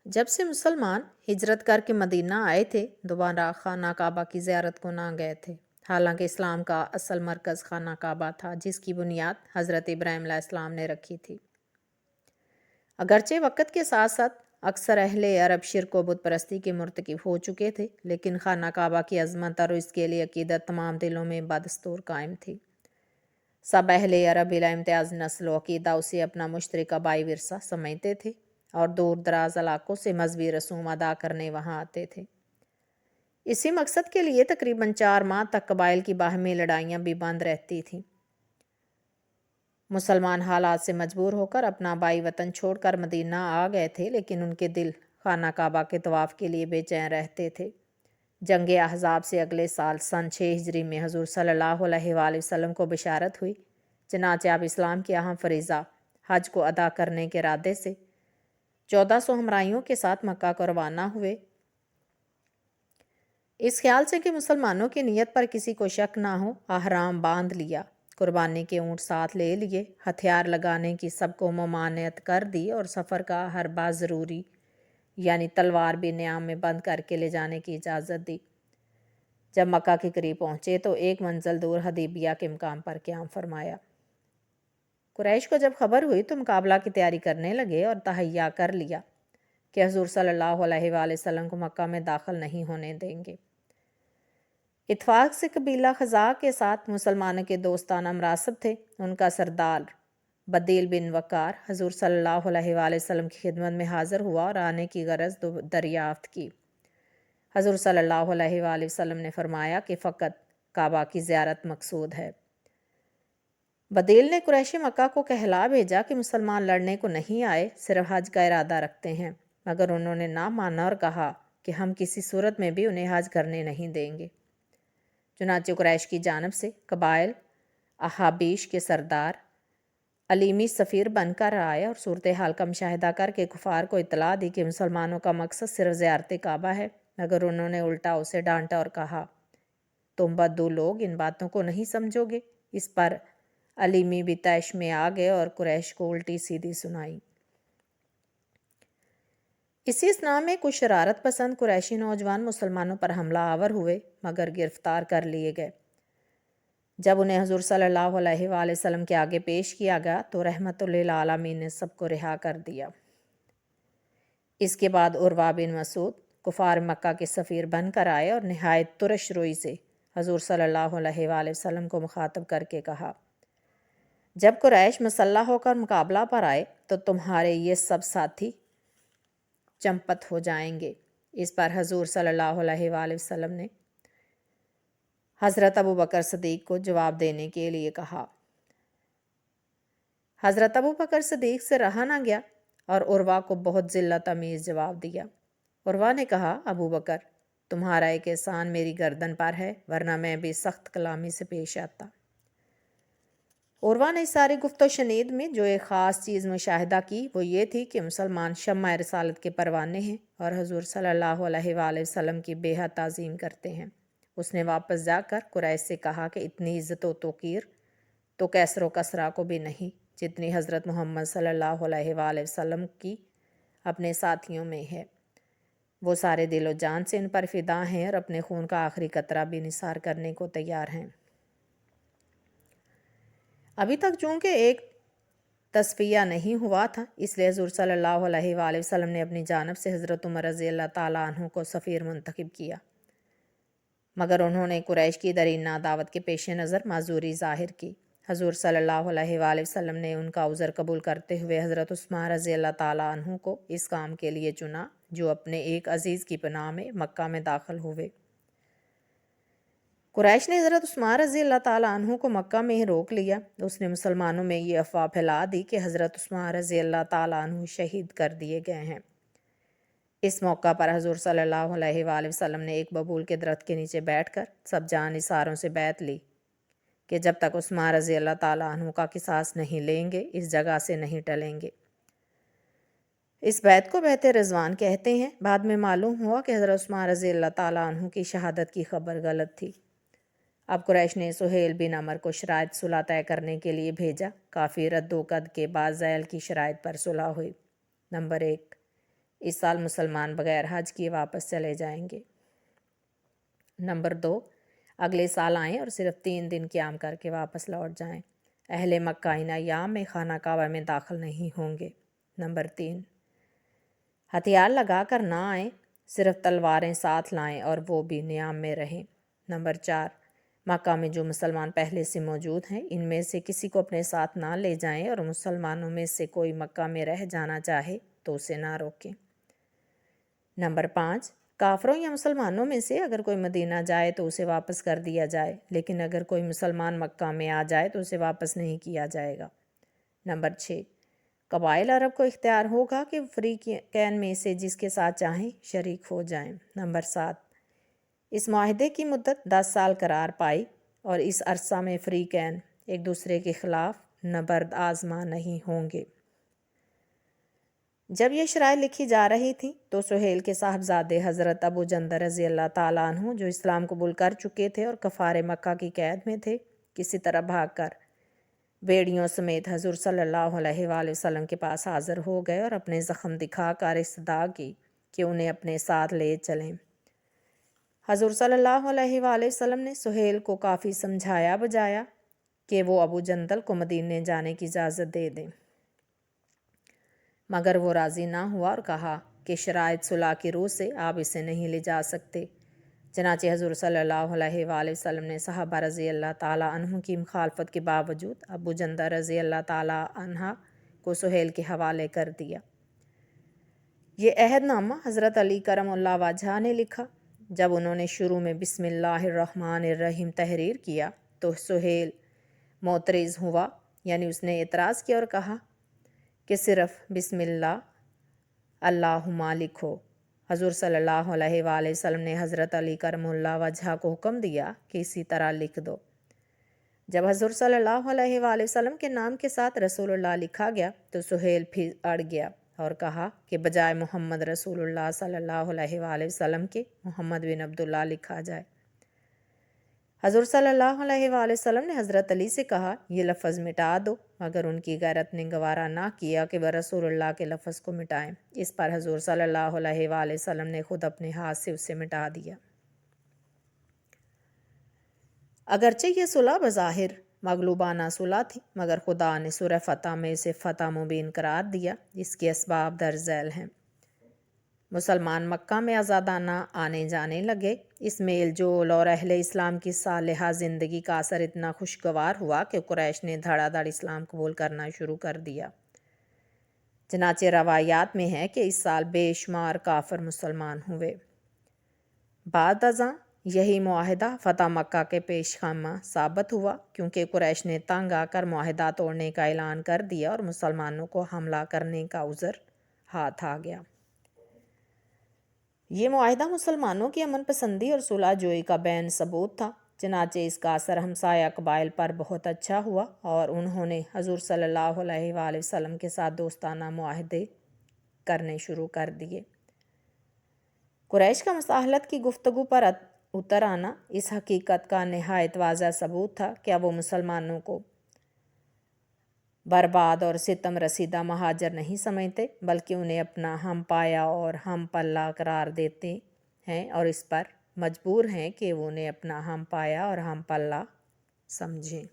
جب سے مسلمان ہجرت کر کے مدینہ آئے تھے دوبارہ خانہ کعبہ کی زیارت کو نہ گئے تھے، حالانکہ اسلام کا اصل مرکز خانہ کعبہ تھا جس کی بنیاد حضرت ابراہیم علیہ السلام نے رکھی تھی۔ اگرچہ وقت کے ساتھ ساتھ اکثر اہل عرب شرک و بت پرستی کے مرتکب ہو چکے تھے، لیکن خانہ کعبہ کی عظمت اور اس کے لیے عقیدت تمام دلوں میں بدستور قائم تھی۔ سب اہل عرب بلا امتیاز نسل و عقیدہ اسے اپنا مشترکہ آبائی ورثہ سمجھتے تھے اور دور دراز علاقوں سے مذہبی رسوم ادا کرنے وہاں آتے تھے۔ اسی مقصد کے لیے تقریباً 4 ماہ تک قبائل کی باہمی لڑائیاں بھی بند رہتی تھیں۔ مسلمان حالات سے مجبور ہو کر اپنا آبائی وطن چھوڑ کر مدینہ آ گئے تھے، لیکن ان کے دل خانہ کعبہ کے طواف کے لیے بے چین رہتے تھے۔ جنگ احزاب سے اگلے سال سن 6 ہجری میں حضور صلی اللہ علیہ وآلہ وسلم کو بشارت ہوئی، چنانچہ آپ اسلام کے اہم فریضہ حج کو ادا کرنے کے ارادے سے 1400 ہمراہیوں کے ساتھ مکہ کو روانہ ہوئے، اس خیال سے کہ مسلمانوں کی نیت پر کسی کو شک نہ ہو۔ احرام باندھ لیا، قربانی کے اونٹ ساتھ لے لیے، ہتھیار لگانے کی سب کو ممانعت کر دی اور سفر کا ہر باز ضروری یعنی تلوار بھی نیام میں بند کر کے لے جانے کی اجازت دی۔ جب مکہ کے قریب پہنچے تو ایک منزل دور حدیبیہ کے مقام پر قیام فرمایا۔ قریش کو جب خبر ہوئی تو مقابلہ کی تیاری کرنے لگے اور تہیا کر لیا کہ حضور صلی اللہ علیہ وآلہ وسلم کو مکہ میں داخل نہیں ہونے دیں گے۔ اتفاق سے قبیلہ خزاع کے ساتھ مسلمانوں کے دوستانہ مراسب تھے۔ ان کا سردار بدیل بن وقار حضور صلی اللہ علیہ وآلہ وسلم کی خدمت میں حاضر ہوا اور آنے کی غرض دریافت کی۔ حضور صلی اللہ علیہ وآلہ وسلم نے فرمایا کہ فقط کعبہ کی زیارت مقصود ہے۔ بدیل نے قریش مکہ کو کہلا بھیجا کہ مسلمان لڑنے کو نہیں آئے، صرف حج کا ارادہ رکھتے ہیں، مگر انہوں نے نہ مانا اور کہا کہ ہم کسی صورت میں بھی انہیں حج کرنے نہیں دیں گے۔ چنانچہ قریش کی جانب سے قبائل احابیش کے سردار علیمی سفیر بن کر آئے اور صورتحال کا مشاہدہ کر کے کفار کو اطلاع دی کہ مسلمانوں کا مقصد صرف زیارت کعبہ ہے، مگر انہوں نے الٹا اسے ڈانٹا اور کہا تم بدو لوگ ان باتوں کو نہیں سمجھو گے۔ اس پر علیمی بھی طیش میں آ گئے اور قریش کو الٹی سیدھی سنائی۔ اسی اثناء میں کچھ شرارت پسند قریشی نوجوان مسلمانوں پر حملہ آور ہوئے مگر گرفتار کر لیے گئے۔ جب انہیں حضور صلی اللہ علیہ وآلہ وسلم کے آگے پیش کیا گیا تو رحمت للعالمین نے سب کو رہا کر دیا۔ اس کے بعد عروہ بن مسعود کفار مکہ کے سفیر بن کر آئے اور نہایت ترش روئی سے حضور صلی اللہ علیہ وآلہ وسلم کو مخاطب کر کے کہا جب قریش مسلح ہو کر مقابلہ پر آئے تو تمہارے یہ سب ساتھی چمپت ہو جائیں گے۔ اس پر حضور صلی اللہ علیہ وآلہ وسلم نے حضرت ابوبکر صدیق کو جواب دینے کے لیے کہا۔ حضرت ابوبکر صدیق سے رہا نہ گیا اور عروہ کو بہت ذلت آمیز جواب دیا۔ عروہ نے کہا ابوبکر تمہارا ایک احسان میری گردن پر ہے، ورنہ میں بھی سخت کلامی سے پیش آتا۔ عروہ نے ساری گفت و شنید میں جو ایک خاص چیز مشاہدہ کی وہ یہ تھی کہ مسلمان شمع رسالت کے پروانے ہیں اور حضور صلی اللہ علیہ وآلہ وسلم کی بے حد تعظیم کرتے ہیں۔ اس نے واپس جا کر قریش سے کہا کہ اتنی عزت و توقیر تو کیسر و کسریٰ کو بھی نہیں جتنی حضرت محمد صلی اللہ علیہ وآلہ وسلم کی اپنے ساتھیوں میں ہے۔ وہ سارے دل و جان سے ان پر فدا ہیں اور اپنے خون کا آخری قطرہ بھی نثار کرنے کو تیار ہیں۔ ابھی تک چونکہ ایک تصفیہ نہیں ہوا تھا، اس لیے حضور صلی اللہ علیہ وآلہ وسلم نے اپنی جانب سے حضرت عمر رضی اللہ تعالیٰ عنہ کو سفیر منتخب کیا، مگر انہوں نے قریش کی درینہ عداوت کے پیش نظر معذوری ظاہر کی۔ حضور صلی اللہ علیہ وآلہ وسلم نے ان کا عذر قبول کرتے ہوئے حضرت عثمان رضی اللہ تعالیٰ عنہ کو اس کام کے لیے چنا، جو اپنے ایک عزیز کی پناہ میں مکہ میں داخل ہوئے۔ قریش نے حضرت عثمان رضی اللہ تعالیٰ عنہ کو مکہ میں ہی روک لیا۔ اس نے مسلمانوں میں یہ افواہ پھیلا دی کہ حضرت عثمان رضی اللہ تعالیٰ عنہ شہید کر دیے گئے ہیں۔ اس موقع پر حضور صلی اللہ علیہ وآلہ وسلم نے ایک ببول کے درخت کے نیچے بیٹھ کر سب جان نثاروں سے بیعت لی کہ جب تک عثمان رضی اللہ تعالیٰ عنہ کا قصاص نہیں لیں گے اس جگہ سے نہیں ٹلیں گے۔ اس بیعت کو بیعت رضوان کہتے ہیں۔ بعد میں معلوم ہوا کہ حضرت عثمان رضی اللہ تعالیٰ عنہ کی شہادت کی خبر غلط تھی۔ اب قریش نے سہیل بن عمر کو شرائط صلح طے کرنے کے لیے بھیجا۔ کافی رد و قد کے بعد ذیل کی شرائط پر صلح ہوئی۔ نمبر 1، اس سال مسلمان بغیر حج کیے واپس چلے جائیں گے۔ نمبر 2، اگلے سال آئیں اور صرف 3 دن قیام کر کے واپس لوٹ جائیں۔ اہل مکہ ان ایام میں خانہ کعبہ میں داخل نہیں ہوں گے۔ نمبر 3، ہتھیار لگا کر نہ آئیں، صرف تلواریں ساتھ لائیں اور وہ بھی نیام میں رہیں۔ نمبر 4، مکہ میں جو مسلمان پہلے سے موجود ہیں ان میں سے کسی کو اپنے ساتھ نہ لے جائیں، اور مسلمانوں میں سے کوئی مکہ میں رہ جانا چاہے تو اسے نہ روکیں۔ نمبر 5، کافروں یا مسلمانوں میں سے اگر کوئی مدینہ جائے تو اسے واپس کر دیا جائے، لیکن اگر کوئی مسلمان مکہ میں آ جائے تو اسے واپس نہیں کیا جائے گا۔ نمبر 6، قبائل عرب کو اختیار ہوگا کہ فریقین میں سے جس کے ساتھ چاہیں شریک ہو جائیں۔ نمبر 7، اس معاہدے کی مدت 10 سال قرار پائی اور اس عرصہ میں فریقین ایک دوسرے کے خلاف نبرد آزما نہیں ہوں گے۔ جب یہ شرائط لکھی جا رہی تھی تو سہیل کے صاحبزادے حضرت ابو جندل رضی اللہ تعالیٰ عنہ جو اسلام قبول کر چکے تھے اور کفار مکہ کی قید میں تھے، کسی طرح بھاگ کر بیڑیوں سمیت حضور صلی اللہ علیہ وآلہ وسلم کے پاس حاضر ہو گئے اور اپنے زخم دکھا کر استدعا کی کہ انہیں اپنے ساتھ لے چلیں۔ حضور صلی اللہ علیہ وآلہ وسلم نے سہیل کو کافی سمجھایا بجایا کہ وہ ابو جندل کو مدینے جانے کی اجازت دے دیں، مگر وہ راضی نہ ہوا اور کہا کہ شرائط صلح کی روح سے آپ اسے نہیں لے جا سکتے۔ چنانچہ حضور صلی اللہ علیہ وآلہ وسلم نے صحابہ رضی اللہ تعالیٰ عنہ کی مخالفت کے باوجود ابو جندل رضی اللہ تعالیٰ عنہ کو سہیل کے حوالے کر دیا۔ یہ عہد نامہ حضرت علی کرم اللہ وجہہ نے لکھا۔ جب انہوں نے شروع میں بسم اللہ الرحمن الرحیم تحریر کیا تو سہیل معترض ہوا، یعنی اس نے اعتراض کیا اور کہا کہ صرف بسم اللہ اللہم لکھو۔ حضور صلی اللہ علیہ وآلہ وسلم نے حضرت علی کرم اللہ وجہہ کو حکم دیا کہ اسی طرح لکھ دو۔ جب حضور صلی اللہ علیہ وآلہ وسلم کے نام کے ساتھ رسول اللہ لکھا گیا تو سہیل پھر اڑ گیا اور کہا کہ بجائے محمد رسول اللہ صلی اللہ علیہ وآلہ وسلم کے محمد بن عبداللہ لکھا جائے۔ حضور صلی اللہ علیہ وآلہ وسلم نے حضرت علی سے کہا یہ لفظ مٹا دو، مگر ان کی غیرت نے گوارا نہ کیا کہ وہ رسول اللہ کے لفظ کو مٹائیں۔ اس پر حضور صلی اللہ علیہ وآلہ وسلم نے خود اپنے ہاتھ سے اسے مٹا دیا۔ اگرچہ یہ صلح بظاہر مغلوبانہ صلح تھی، مگر خدا نے سورہ فتح میں اسے فتح مبین قرار دیا، جس کے اسباب درج ذیل ہیں۔ مسلمان مکہ میں آزادانہ آنے جانے لگے۔ اس میل جول اور اہل اسلام کی صالحہ زندگی کا اثر اتنا خوشگوار ہوا کہ قریش نے دھڑا دھڑ اسلام قبول کرنا شروع کر دیا۔ چنانچہ روایات میں ہے کہ اس سال بے شمار کافر مسلمان ہوئے۔ بعد ازاں یہی معاہدہ فتح مکہ کے پیش خیمہ ثابت ہوا، کیونکہ قریش نے تنگ آ کر معاہدہ توڑنے کا اعلان کر دیا اور مسلمانوں کو حملہ کرنے کا عذر ہاتھ آ گیا۔ یہ معاہدہ مسلمانوں کی امن پسندی اور صلح جوئی کا بین ثبوت تھا، چنانچہ اس کا اثر ہمسایہ قبائل پر بہت اچھا ہوا اور انہوں نے حضور صلی اللہ علیہ وآلہ وسلم کے ساتھ دوستانہ معاہدے کرنے شروع کر دیے۔ قریش کا مصالحت کی گفتگو پر اتر آنا اس حقیقت کا نہایت واضح ثبوت تھا کہ اب وہ مسلمانوں کو برباد اور ستم رسیدہ مہاجر نہیں سمجھتے، بلکہ انہیں اپنا ہم پایا اور ہم پلہ قرار دیتے ہیں اور اس پر مجبور ہیں کہ وہ انہیں اپنا ہم پایا اور ہم پلہ سمجھیں۔